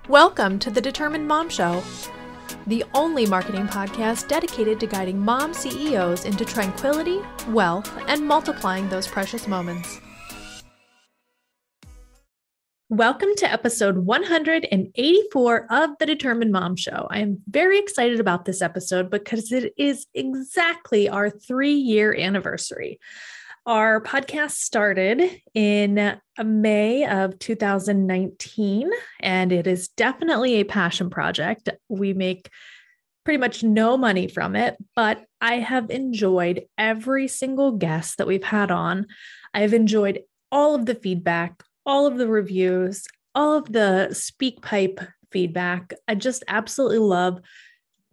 Welcome to the Determined Mom Show, the only marketing podcast dedicated to guiding mom CEOs into tranquility, wealth, and multiplying those precious moments. Welcome to episode 184 of the Determined Mom Show. I am very excited about this episode because it is exactly our 3-year anniversary. Our podcast started in May of 2019, and it is definitely a passion project. We make pretty much no money from it, but I have enjoyed every single guest that we've had on. I've enjoyed all of the feedback, all of the reviews, all of the SpeakPipe feedback. I just absolutely love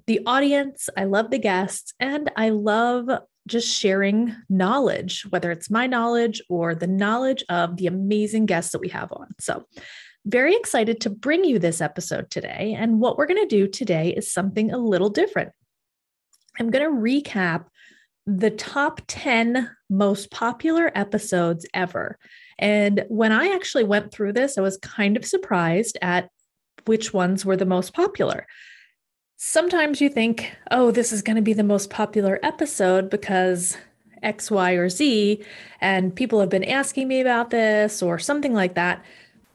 the audience. I love the guests, and I love just sharing knowledge, whether it's my knowledge or the knowledge of the amazing guests that we have on. So very excited to bring you this episode today. And what we're going to do today is something a little different. I'm going to recap the top 10 most popular episodes ever. And when I actually went through this, I was kind of surprised at which ones were the most popular. Sometimes you think, oh, this is going to be the most popular episode because X, Y, or Z, and people have been asking me about this or something like that.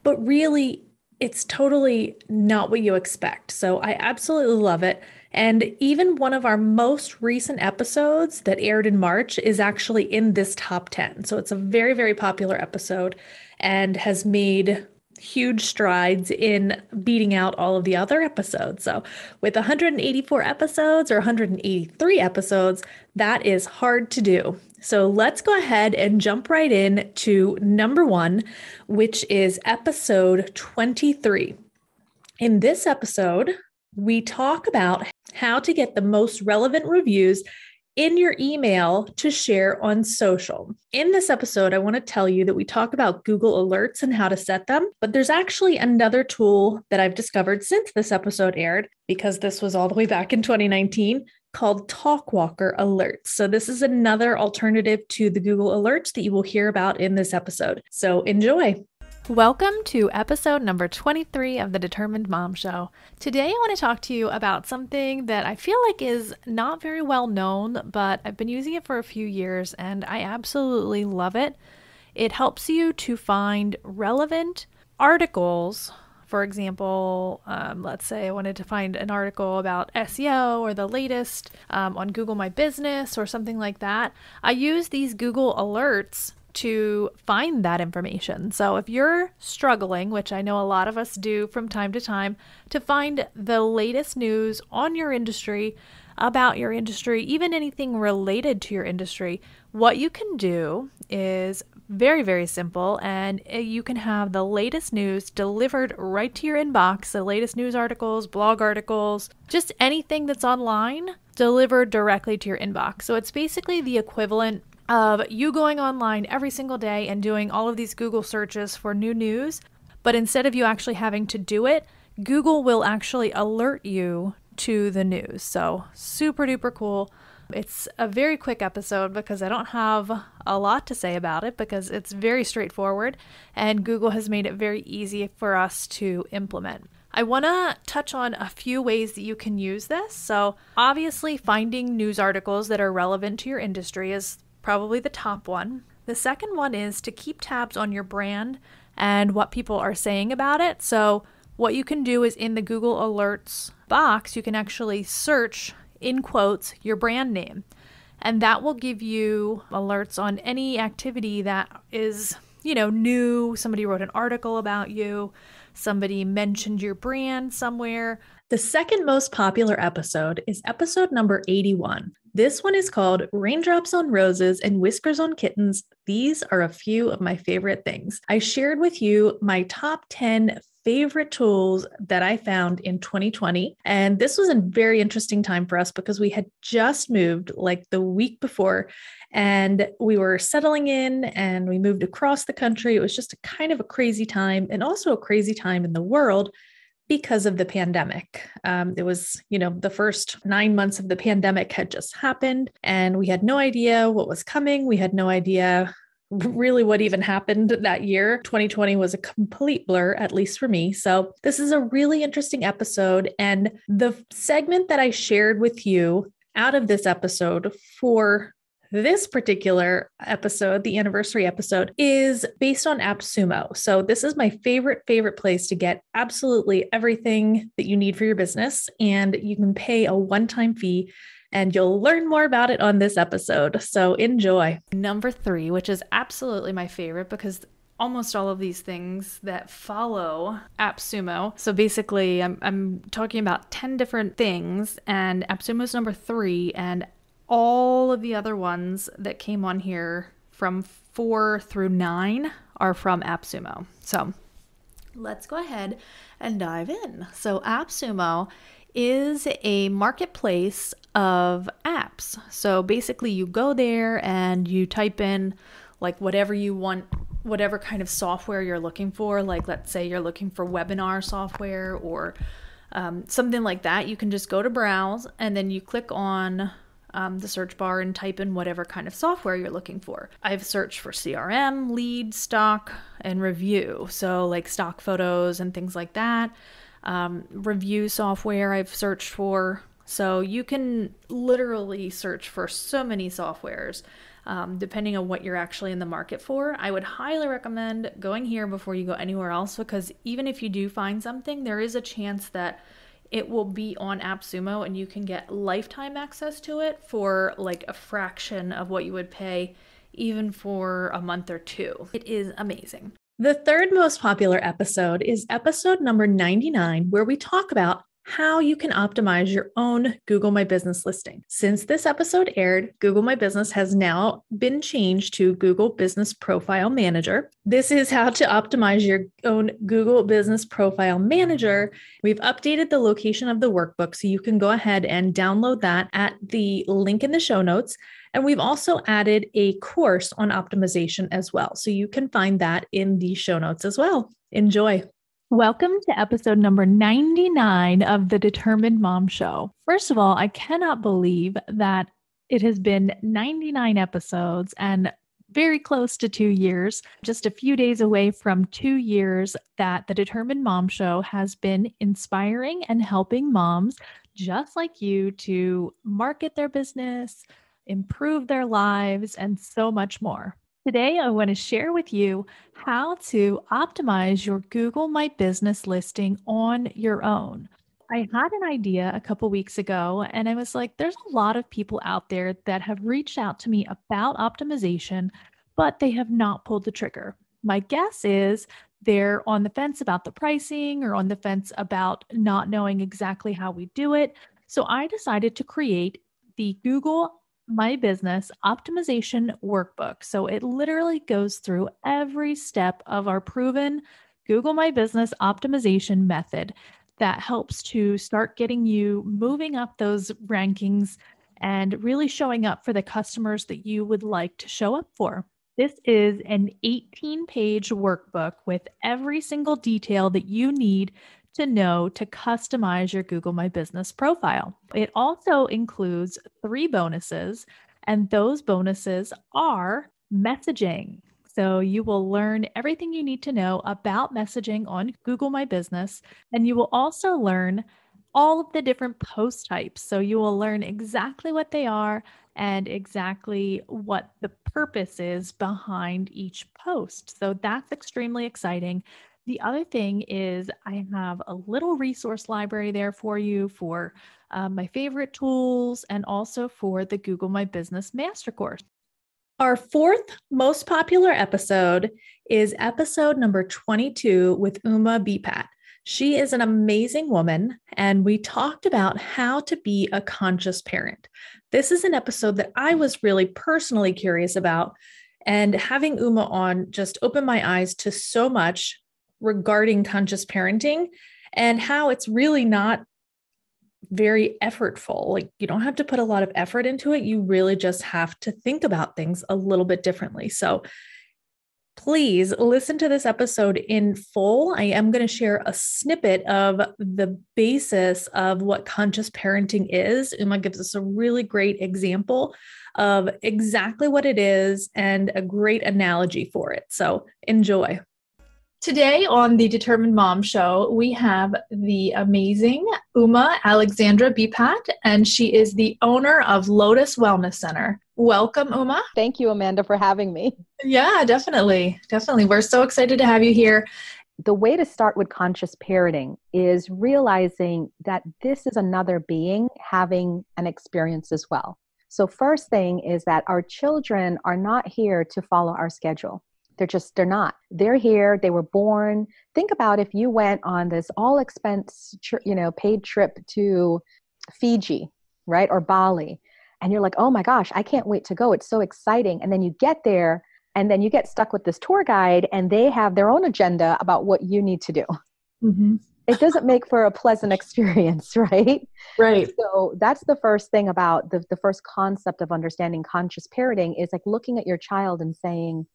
But really, it's totally not what you expect. So I absolutely love it. And even one of our most recent episodes that aired in March is actually in this top 10. So it's a very, very popular episode and has made huge strides in beating out all of the other episodes. So with 184 episodes or 183 episodes, that is hard to do. So let's go ahead and jump right in to number 1, which is episode 23. In this episode, we talk about how to get the most relevant reviews in your email to share on social. In this episode, I want to tell you that we talk about Google Alerts and how to set them, but there's actually another tool that I've discovered since this episode aired, because this was all the way back in 2019, called Talkwalker Alerts. So this is another alternative to the Google Alerts that you will hear about in this episode. So enjoy. Welcome to episode number 23 of the Determined Mom Show. Today I want to talk to you about something that I feel like is not very well known, but I've been using it for a few years and I absolutely love it. It helps you to find relevant articles. For example, let's say I wanted to find an article about SEO or the latest on Google My Business or something like that. I use these Google Alerts to find that information. So if you're struggling, which I know a lot of us do from time to time, to find the latest news on your industry, about your industry, even anything related to your industry, what you can do is very, very simple, and you can have the latest news delivered right to your inbox, the latest news articles, blog articles, just anything that's online delivered directly to your inbox. So it's basically the equivalent of you going online every single day and doing all of these Google searches for new news. But instead of you actually having to do it, Google will actually alert you to the news. So super duper cool. It's a very quick episode because I don't have a lot to say about it because it's very straightforward and Google has made it very easy for us to implement. I want to touch on a few ways that you can use this. So obviously finding news articles that are relevant to your industry is probably the top one. The second one is to keep tabs on your brand and what people are saying about it. So what you can do is in the Google Alerts box, you can actually search, in quotes, your brand name. And that will give you alerts on any activity that is, new. Somebody wrote an article about you. Somebody mentioned your brand somewhere. The second most popular episode is episode number 81. This one is called Raindrops on Roses and Whiskers on Kittens. These are a few of my favorite things. I shared with you my top 10 favorite tools that I found in 2020. And this was a very interesting time for us because we had just moved like the week before and we were settling in and we moved across the country. It was just a kind of a crazy time and also a crazy time in the world because of the pandemic. It was, the first 9 months of the pandemic had just happened and we had no idea what was coming. We had no idea really what even happened that year. 2020 was a complete blur, at least for me. So this is a really interesting episode. And the segment that I shared with you out of this episode for this particular episode, the anniversary episode, is based on Appsumo. So this is my favorite place to get absolutely everything that you need for your business. And you can pay a one-time fee, and you'll learn more about it on this episode. So enjoy. Number 3, which is absolutely my favorite because almost all of these things that follow Appsumo. So basically, I'm talking about 10 different things, and Appsumo is number 3, and all of the other ones that came on here from 4 through 9 are from Appsumo. So let's go ahead and dive in. So Appsumo is a marketplace of apps. So basically you go there and you type in like whatever you want, whatever kind of software you're looking for. Like let's say you're looking for webinar software or something like that. You can just go to browse and then you click on the search bar and type in whatever kind of software you're looking for. I've searched for CRM, lead, stock, and review. So like stock photos and things like that. Review software I've searched for. So you can literally search for so many softwares, depending on what you're actually in the market for. I would highly recommend going here before you go anywhere else, because even if you do find something, there is a chance that it will be on Appsumo and you can get lifetime access to it for like a fraction of what you would pay even for a month or 2. It is amazing. The third most popular episode is episode number 99, where we talk about how you can optimize your own Google My Business listing. Since this episode aired, Google My Business has now been changed to Google Business Profile Manager. This is how to optimize your own Google Business Profile Manager. We've updated the location of the workbook, so you can go ahead and download that at the link in the show notes. And we've also added a course on optimization as well. So you can find that in the show notes as well. Enjoy. Welcome to episode number 99 of the Determined Mom Show. First of all, I cannot believe that it has been 99 episodes and very close to 2 years, just a few days away from 2 years that the Determined Mom Show has been inspiring and helping moms just like you to market their business, improve their lives, and so much more. Today, I want to share with you how to optimize your Google My Business listing on your own. I had an idea a couple weeks ago, and I was like, there's a lot of people out there that have reached out to me about optimization, but they have not pulled the trigger. My guess is they're on the fence about the pricing or on the fence about not knowing exactly how we do it. So I decided to create the Google My Business Optimization Workbook. So it literally goes through every step of our proven Google My Business optimization method that helps to start getting you moving up those rankings and really showing up for the customers that you would like to show up for. This is an 18-page workbook with every single detail that you need to know to customize your Google My Business profile. It also includes 3 bonuses, and those bonuses are messaging. So you will learn everything you need to know about messaging on Google My Business, and you will also learn all of the different post types. So you will learn exactly what they are and exactly what the purpose is behind each post. So that's extremely exciting. The other thing is I have a little resource library there for you for my favorite tools and also for the Google My Business Master Course. Our 4th most popular episode is episode number 22 with Uma Bipat. She is an amazing woman, and we talked about how to be a conscious parent. This is an episode that I was really personally curious about, and having Uma on just opened my eyes to so much regarding conscious parenting and how it's really not very effortful. Like you don't have to put a lot of effort into it. You really just have to think about things a little bit differently. So Please listen to this episode in full. I am going to share a snippet of the basis of what conscious parenting is. Uma gives us a really great example of exactly what it is and a great analogy for it. So enjoy. Today on the Determined Mom Show, we have the amazing Uma Alexandra Bipat, and she is the owner of Lotus Wellness Center. Welcome, Uma. Thank you, Amanda, for having me. Yeah, definitely. Definitely. We're so excited to have you here. The way to start with conscious parenting is realizing that this is another being having an experience as well. So first thing is that our children are not here to follow our schedule. They're not. They're here. They were born. Think about if you went on this all expense, paid trip to Fiji, right? Or Bali. And you're like, oh my gosh, I can't wait to go. It's so exciting. And then you get there and then you get stuck with this tour guide and they have their own agenda about what you need to do. Mm-hmm. It doesn't make for a pleasant experience, right? Right. So that's the first thing about the first concept of understanding conscious parenting is like looking at your child and saying,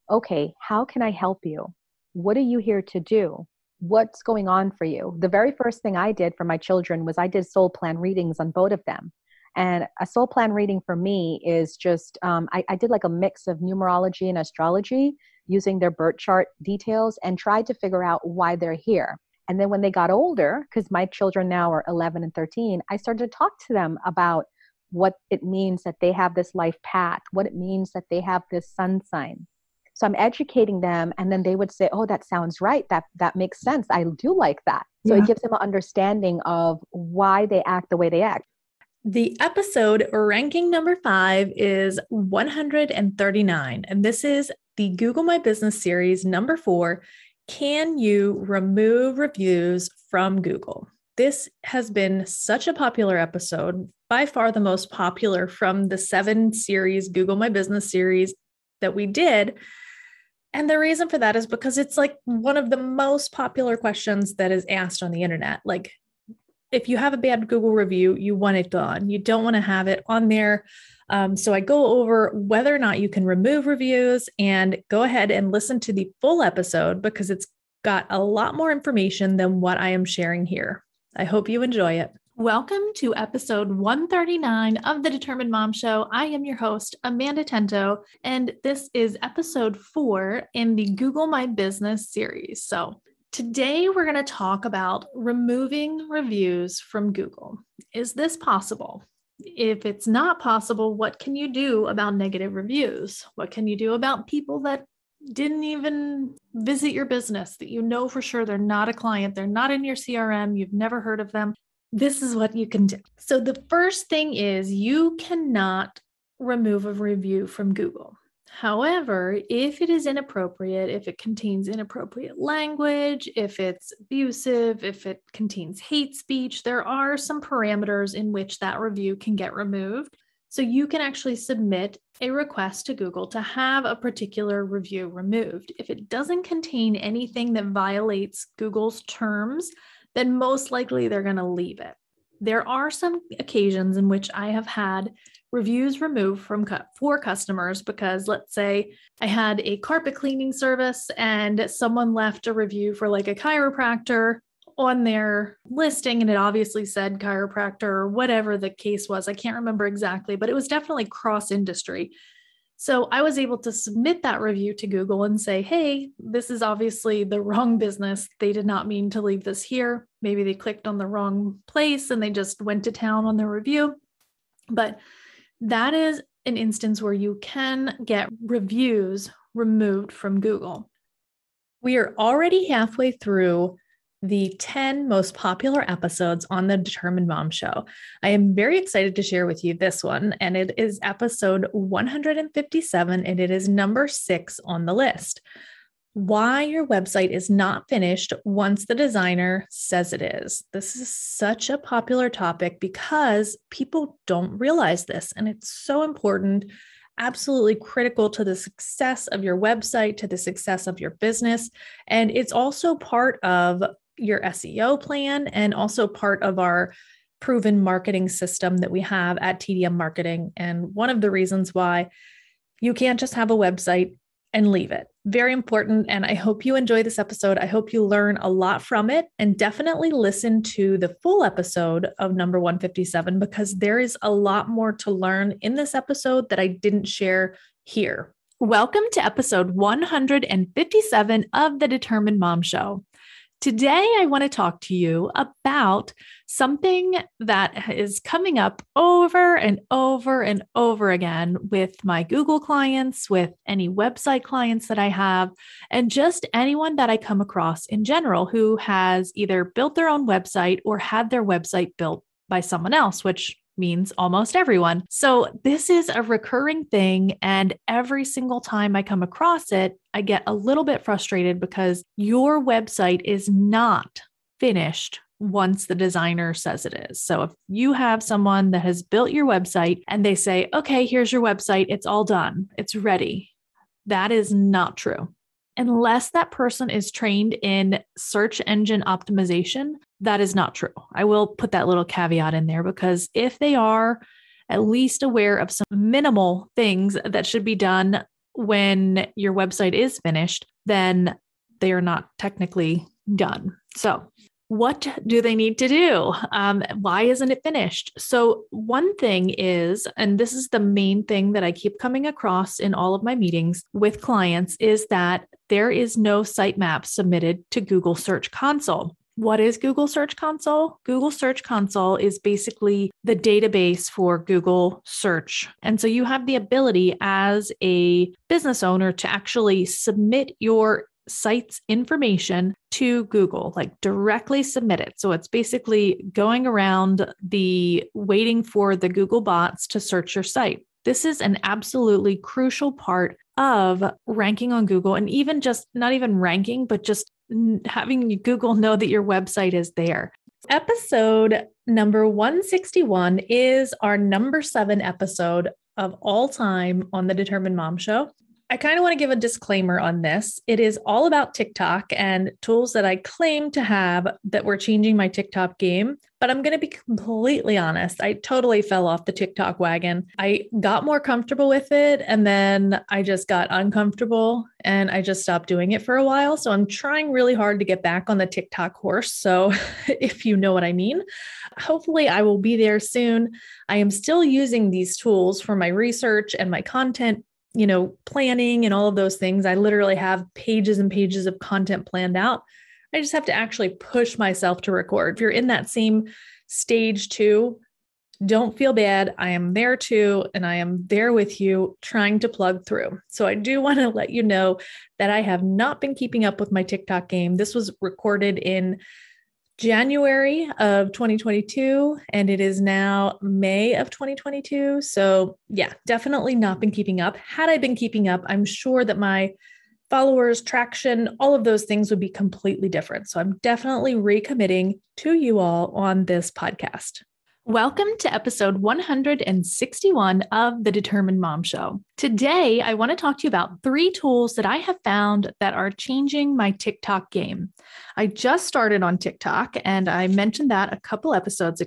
okay, how can I help you? What are you here to do? What's going on for you? The very first thing I did for my children was I did soul plan readings on both of them. And a soul plan reading for me is just, I did like a mix of numerology and astrology using their birth chart details and tried to figure out why they're here. And then when they got older, because my children now are 11 and 13, I started to talk to them about what it means that they have this life path, what it means that they have this sun sign. So I'm educating them and then they would say, oh, that sounds right. That makes sense. I do like that. So It gives them an understanding of why they act the way they act. The episode ranking number 5 is 139. And this is the Google My Business series number 4. Can you remove reviews from Google? This has been such a popular episode, by far the most popular from the 7 series, Google My Business series that we did. And the reason for that is because it's like one of the most popular questions that is asked on the internet. Like, if you have a bad Google review, you want it gone. You don't want to have it on there. So I go over whether or not you can remove reviews, and go ahead and listen to the full episode because it's got a lot more information than what I am sharing here. I hope you enjoy it. Welcome to episode 139 of the Determined Mom Show. I am your host, Amanda Tento, and this is episode 4 in the Google My Business series. So today we're going to talk about removing reviews from Google. Is this possible? If it's not possible, what can you do about negative reviews? What can you do about people that didn't even visit your business, that you know for sure they're not a client, they're not in your CRM, you've never heard of them? This is what you can do. So the first thing is you cannot remove a review from Google. However, if it is inappropriate, if it contains inappropriate language, if it's abusive, if it contains hate speech, there are some parameters in which that review can get removed. So you can actually submit a request to Google to have a particular review removed. If it doesn't contain anything that violates Google's terms, then most likely they're going to leave it. There are some occasions in which I have had reviews removed for customers because, let's say I had a carpet cleaning service and someone left a review for like a chiropractor on their listing, and it obviously said chiropractor or whatever the case was. I can't remember exactly, but it was definitely cross-industry. So I was able to submit that review to Google and say, hey, this is obviously the wrong business. They did not mean to leave this here. Maybe they clicked on the wrong place and they just went to town on the review. But that is an instance where you can get reviews removed from Google. We are already halfway through the 10 most popular episodes on the Determined Mom Show. I am very excited to share with you this one, and it is episode 157, and it is number 6 on the list. Why your website is not finished once the designer says it is. This is such a popular topic because people don't realize this, and it's so important, absolutely critical to the success of your website, to the success of your business. And it's also part of your SEO plan and also part of our proven marketing system that we have at TDM Marketing. And one of the reasons why you can't just have a website and leave it. very important. And I hope you enjoy this episode. I hope you learn a lot from it, and definitely listen to the full episode of number 157, because there is a lot more to learn in this episode that I didn't share here. Welcome to episode 157 of the Determined Mom Show. Today, I want to talk to you about something that is coming up over and over and over again with my Google clients, with any website clients that I have, and just anyone that I come across in general who has either built their own website or had their website built by someone else, which means almost everyone. So this is a recurring thing. And every single time I come across it, I get a little bit frustrated because your website is not finished once the designer says it is. So if you have someone that has built your website and they say, okay, here's your website, it's all done, it's ready. That is not true. Unless that person is trained in search engine optimization, that is not true. I will put that little caveat in there, because if they are at least aware of some minimal things that should be done when your website is finished, then they are not technically done. So what do they need to do? Why isn't it finished? So one thing is, and this is the main thing that I keep coming across in all of my meetings with clients, is that there is no sitemap submitted to Google Search Console. What is Google Search Console? Google Search Console is basically the database for Google search. And so you have the ability as a business owner to actually submit your site's information to Google, like directly submit it. So it's basically going around waiting for the Google bots to search your site. This is an absolutely crucial part of ranking on Google, and even just not even ranking, but just having Google know that your website is there. Episode number 161 is our number 7 episode of all time on the Determined Mom Show. I kind of want to give a disclaimer on this. It is all about TikTok and tools that I claim to have that were changing my TikTok game. But I'm going to be completely honest. I totally fell off the TikTok wagon. I got more comfortable with it, and then I just got uncomfortable and I just stopped doing it for a while. So I'm trying really hard to get back on the TikTok horse. So if you know what I mean, hopefully I will be there soon. I am still using these tools for my research and my content, planning and all of those things. I literally have pages and pages of content planned out. I just have to actually push myself to record. If you're in that same stage too, don't feel bad. I am there too. And I am there with you trying to plug through. So I do want to let you know that I have not been keeping up with my TikTok game. This was recorded in January of 2022, and it is now May of 2022. So yeah, definitely not been keeping up. Had I been keeping up, I'm sure that my followers, traction, all of those things would be completely different. So I'm definitely recommitting to you all on this podcast. Welcome to episode 161 of the Determined Mom Show. Today, I want to talk to you about 3 tools that I have found that are changing my TikTok game. I just started on TikTok, and I mentioned that a few episodes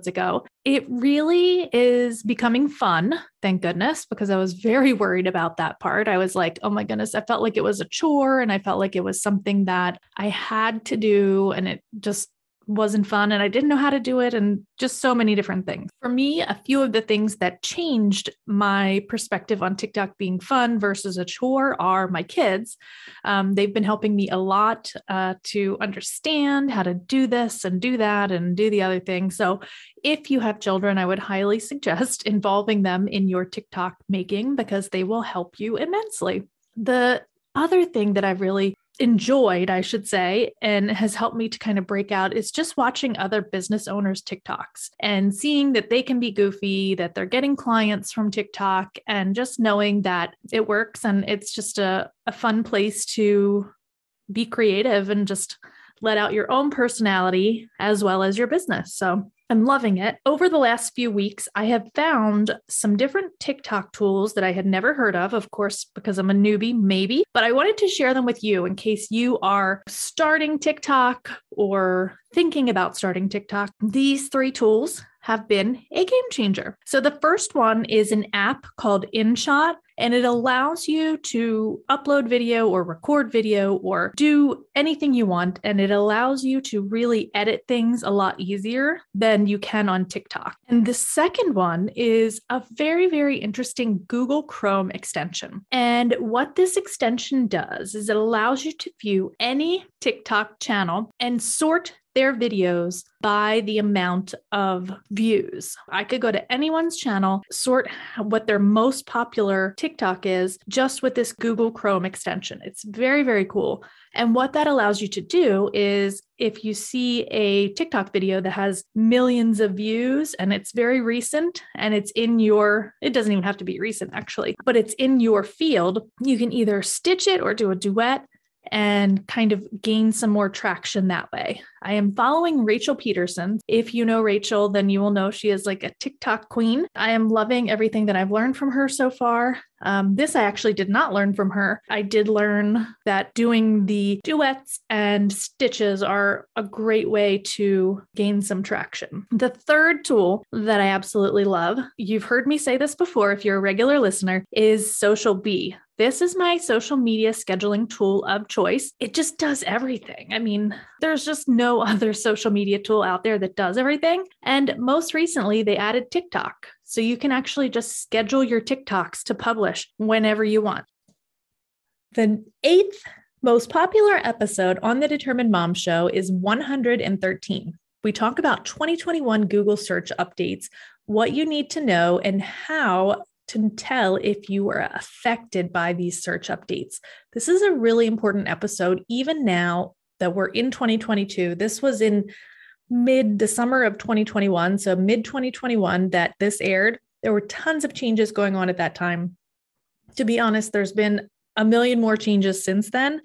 ago. It really is becoming fun, thank goodness, because I was very worried about that part. I was like, oh my goodness, I felt like it was a chore, and I felt like it was something that I had to do, and it just wasn't fun, and I didn't know how to do it, and just so many different things. For me, a few of the things that changed my perspective on TikTok being fun versus a chore are my kids. They've been helping me a lot to understand how to do this and do that and do the other thing. So if you have children, I would highly suggest involving them in your TikTok making, because they will help you immensely. The other thing that I've really enjoyed, I should say, and has helped me to kind of break out is just watching other business owners' TikToks and seeing that they can be goofy, that they're getting clients from TikTok, and just knowing that it works. And it's just a fun place to be creative and just let out your own personality as well as your business. So I'm loving it. Over the last few weeks, I have found some different TikTok tools that I had never heard of course, because I'm a newbie, maybe, but I wanted to share them with you in case you are starting TikTok or thinking about starting TikTok. These 3 tools have been a game changer. So the first one is an app called InShot, and it allows you to upload video or record video or do anything you want. And it allows you to really edit things a lot easier than you can on TikTok. And the second one is a very, very interesting Google Chrome extension. And what this extension does is it allows you to view any TikTok channel and sort their videos by the amount of views. I could go to anyone's channel, sort what their most popular TikTok is just with this Google Chrome extension. It's very, very cool. And what that allows you to do is if you see a TikTok video that has millions of views and it's very recent and it's in it doesn't even have to be recent actually, but it's in your field, you can either stitch it or do a duet and kind of gain some more traction that way. I am following Rachel Peterson. If you know Rachel, then you will know she is like a TikTok queen. I am loving everything that I've learned from her so far. This I actually did not learn from her. I did learn that doing the duets and stitches are a great way to gain some traction. The third tool that I absolutely love, you've heard me say this before if you're a regular listener, is Social Bee. This is my social media scheduling tool of choice. It just does everything. I mean, there's just no other social media tool out there that does everything. And most recently, they added TikTok. So you can actually just schedule your TikToks to publish whenever you want. The 8th most popular episode on the Determined Mom Show is 113. We talk about 2021 Google search updates, what you need to know, and how to tell if you were affected by these search updates. This is a really important episode, even now that we're in 2022. This was in the summer of 2021. So mid-2021 that this aired, there were tons of changes going on at that time. To be honest, there's been a million more changes since then.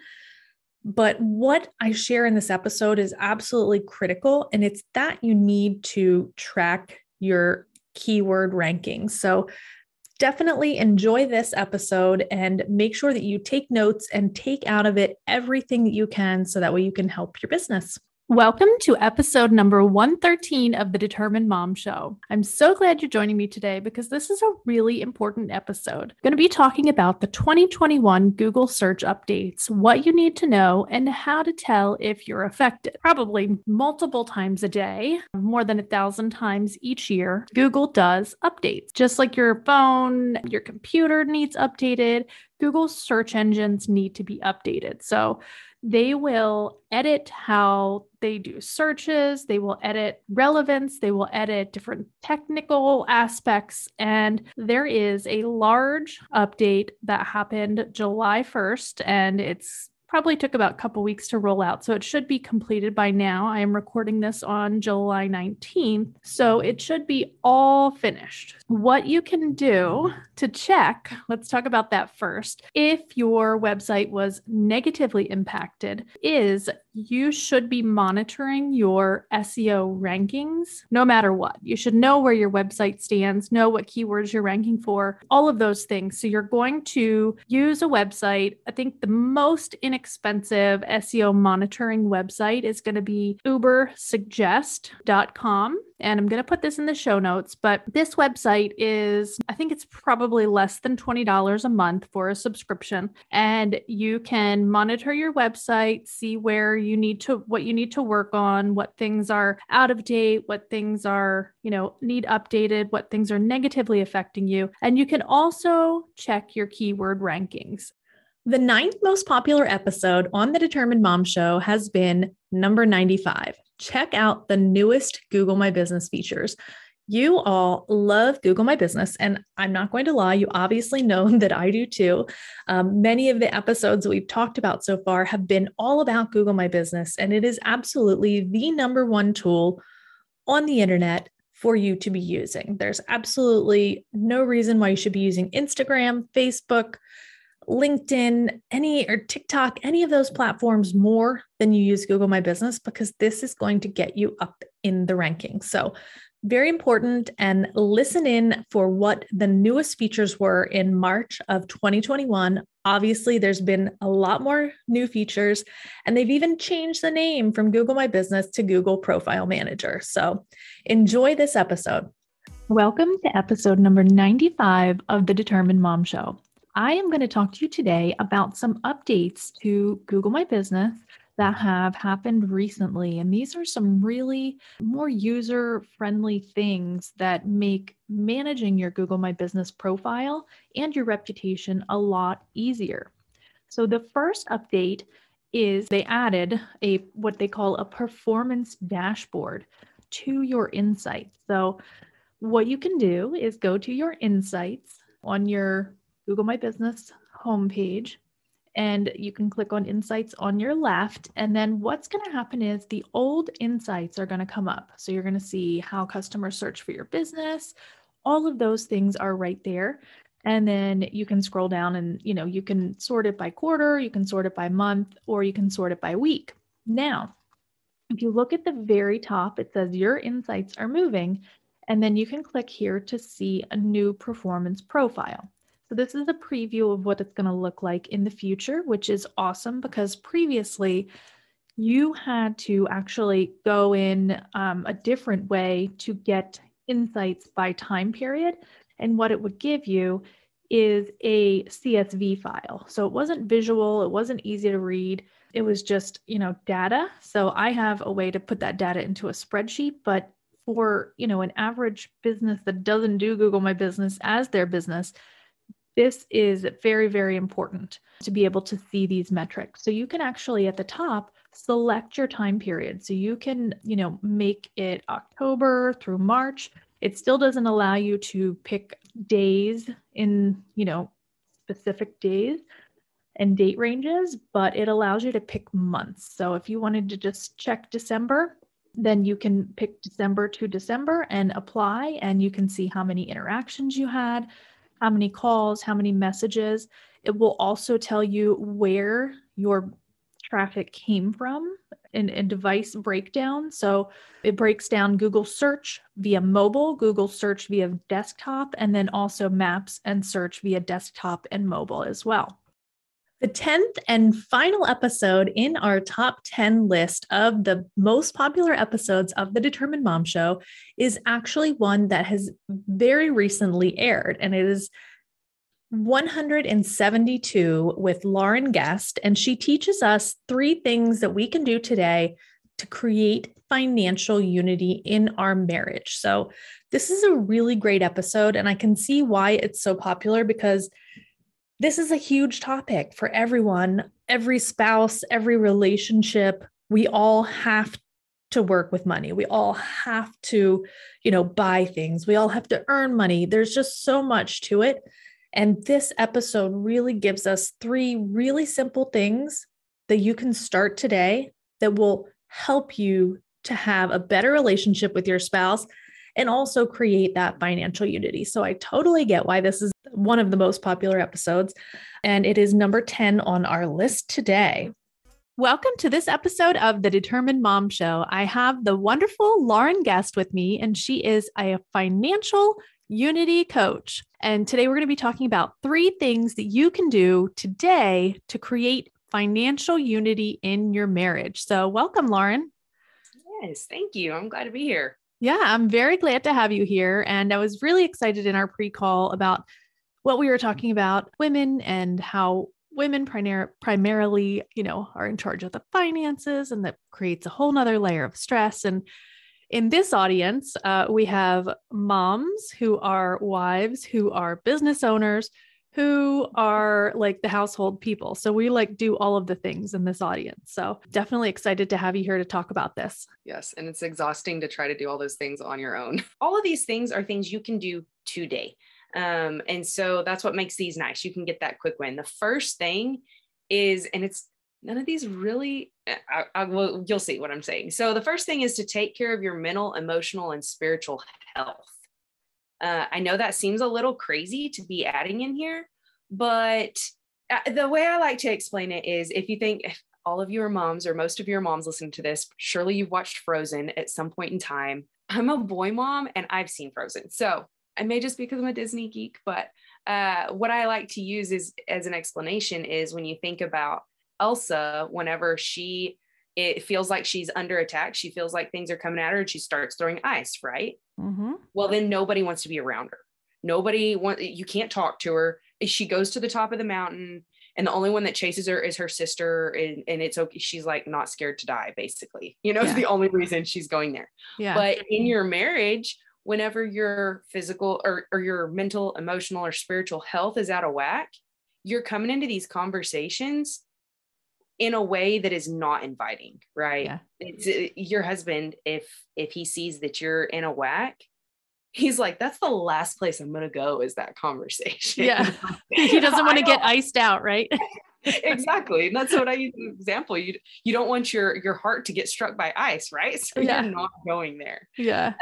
But what I share in this episode is absolutely critical, and it's that you need to track your keyword rankings. So definitely enjoy this episode and make sure that you take notes and take out of it everything that you can so that way you can help your business. Welcome to episode number 113 of the Determined Mom Show. I'm so glad you're joining me today because this is a really important episode. I'm going to be talking about the 2021 Google search updates, what you need to know, and how to tell if you're affected. Probably multiple times a day, more than 1,000 times each year, Google does updates. Just like your phone, your computer needs updated, Google's search engines need to be updated. So they will edit how they do searches, they will edit relevance, they will edit different technical aspects. And there is a large update that happened July 1st, and it's probably took about a couple weeks to roll out. So it should be completed by now. I am recording this on July 19th. So it should be all finished. What you can do to check, let's talk about that first. If your website was negatively impacted, is you should be monitoring your SEO rankings no matter what. You should know where your website stands, know what keywords you're ranking for, all of those things. So you're going to use a website. I think the most inexpensive SEO monitoring website is going to be ubersuggest.com. And I'm going to put this in the show notes, but this website is, I think it's probably less than $20 a month for a subscription. And you can monitor your website, see where you need to, what you need to work on, what things are out of date, what things are, need updated, what things are negatively affecting you. And you can also check your keyword rankings. The 9th most popular episode on the Determined Mom Show has been number 95. Check out the newest Google My Business features. You all love Google My Business, and I'm not going to lie, you obviously know that I do too. Many of the episodes that we've talked about so far have been all about Google My Business, and it is absolutely the number one tool on the internet for you to be using. There's absolutely no reason why you should be using Instagram, Facebook, LinkedIn, or TikTok, any of those platforms more than you use Google My Business, because this is going to get you up in the rankings. So Very important, and listen in for what the newest features were in March of 2021. Obviously, there's been a lot more new features, and they've even changed the name from Google My Business to Google Profile Manager. So enjoy this episode. Welcome to episode number 95 of the Determined Mom Show. I am going to talk to you today about some updates to Google My Business that have happened recently. And these are some really more user-friendly things that make managing your Google My Business profile and your reputation a lot easier. So the first update is they added what they call a performance dashboard to your insights. So what you can do is go to your insights on your Google My Business homepage, and you can click on Insights on your left. And then what's going to happen is the old insights are going to come up. So you're going to see how customers search for your business. All of those things are right there. And then you can scroll down and, you can sort it by quarter, you can sort it by month, or you can sort it by week. Now, if you look at the very top, it says your insights are moving. And then you can click here to see a new performance profile. So this is a preview of what it's going to look like in the future, which is awesome because previously you had to actually go in a different way to get insights by time period. And what it would give you is a CSV file. So it wasn't visual, it wasn't easy to read. It was just, data. So I have a way to put that data into a spreadsheet, but for, an average business that doesn't do Google My Business as their business, this is very, very important to be able to see these metrics. So you can actually at the top select your time period. So you can, make it October through March. It still doesn't allow you to pick days in, specific days and date ranges, but it allows you to pick months. So if you wanted to just check December, then you can pick December to December and apply, and you can see how many interactions you had, how many calls, how many messages. It will also tell you where your traffic came from in a device breakdown. So it breaks down Google search via mobile, Google search via desktop, and then also maps and search via desktop and mobile as well. The 10th and final episode in our top 10 list of the most popular episodes of the Determined Mom Show is actually one that has very recently aired, and it is 172 with Lauren Guest, and she teaches us 3 things that we can do today to create financial unity in our marriage. So this is a really great episode, and I can see why it's so popular because this is a huge topic for everyone, every spouse, every relationship. We all have to work with money. We all have to, buy things. We all have to earn money. There's just so much to it. And this episode really gives us 3 really simple things that you can start today that will help you to have a better relationship with your spouse and also create that financial unity. So I totally get why this is one of the most popular episodes, and it is number 10 on our list today. Welcome to this episode of the Determined Mom Show. I have the wonderful Lauren Guest with me, and she is a financial unity coach. And today we're going to be talking about 3 things that you can do today to create financial unity in your marriage. So welcome, Lauren. Yes, thank you. I'm glad to be here. Yeah, I'm very glad to have you here. And I was really excited in our pre-call about what we were talking about women and how women primarily, are in charge of the finances, and that creates a whole nother layer of stress. And in this audience, we have moms who are wives, who are business owners, who are like the household people. So we do all of the things in this audience. So definitely excited to have you here to talk about this. Yes. And it's exhausting to try to do all those things on your own. All of these things are things you can do today. And so that's what makes these nice. You can get that quick win. The first thing is, and it's none of these really, you'll see what I'm saying. So the first thing is to take care of your mental, emotional, and spiritual health. I know that seems a little crazy to be adding in here, but the way I like to explain it is if all of you are moms or most of your moms listening to this, surely you've watched Frozen at some point in time. I'm a boy mom and I've seen Frozen. So I may just because I'm a Disney geek, but what I like to use is as an explanation is when you think about Elsa, whenever it feels like she's under attack, she feels like things are coming at her and she starts throwing ice, right? Mm-hmm. Well, then nobody wants to be around her. You can't talk to her. She goes to the top of the mountain and the only one that chases her is her sister. And it's okay. She's like not scared to die, basically, it's the only reason she's going there. Yeah. But in your marriage, whenever your physical or your mental, emotional, or spiritual health is out of whack, you're coming into these conversations in a way that is not inviting, right? Yeah. It's your husband, if he sees that you're in a whack, he's like, that's the last place I'm going to go is that conversation. Yeah. He doesn't want to get iced out, right? Exactly. And that's what I use as an example. You don't want your heart to get struck by ice, right? So you're not going there. Yeah.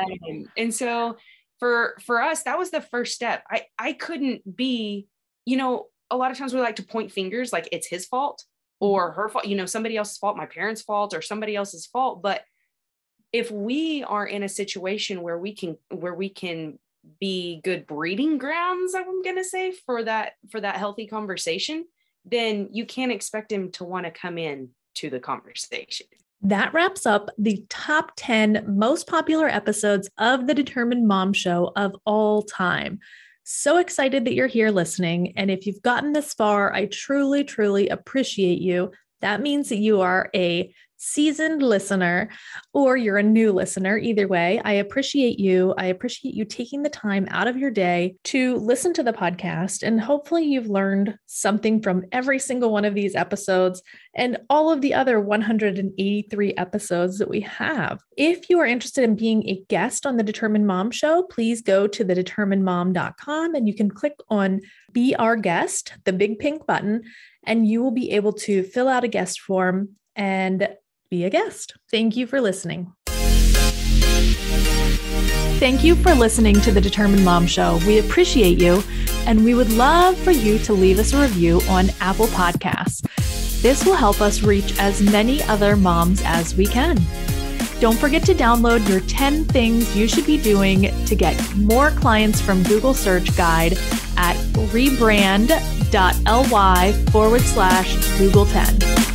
And so for us, that was the first step. I couldn't be, a lot of times we like to point fingers like it's his fault or her fault, somebody else's fault, my parents' fault or somebody else's fault. But if we are in a situation where we can be good breeding grounds, I'm going to say for that healthy conversation, then you can't expect him to want to come in to the conversation. That wraps up the top 10 most popular episodes of the Determined Mom Show of all time. So excited that you're here listening. And if you've gotten this far, I truly, truly appreciate you. That means that you are a seasoned listener or you're a new listener. Either way, I appreciate you. I appreciate you taking the time out of your day to listen to the podcast. And hopefully you've learned something from every single one of these episodes and all of the other 183 episodes that we have. If you are interested in being a guest on the Determined Mom Show, please go to thedeterminedmom.com and you can click on Be Our Guest, the big pink button, and you will be able to fill out a guest form and be a guest. Thank you for listening. Thank you for listening to the Determined Mom Show. We appreciate you, and we would love for you to leave us a review on Apple Podcasts. This will help us reach as many other moms as we can. Don't forget to download your 10 things you should be doing to get more clients from Google Search Guide at rebrand.ly/Google10.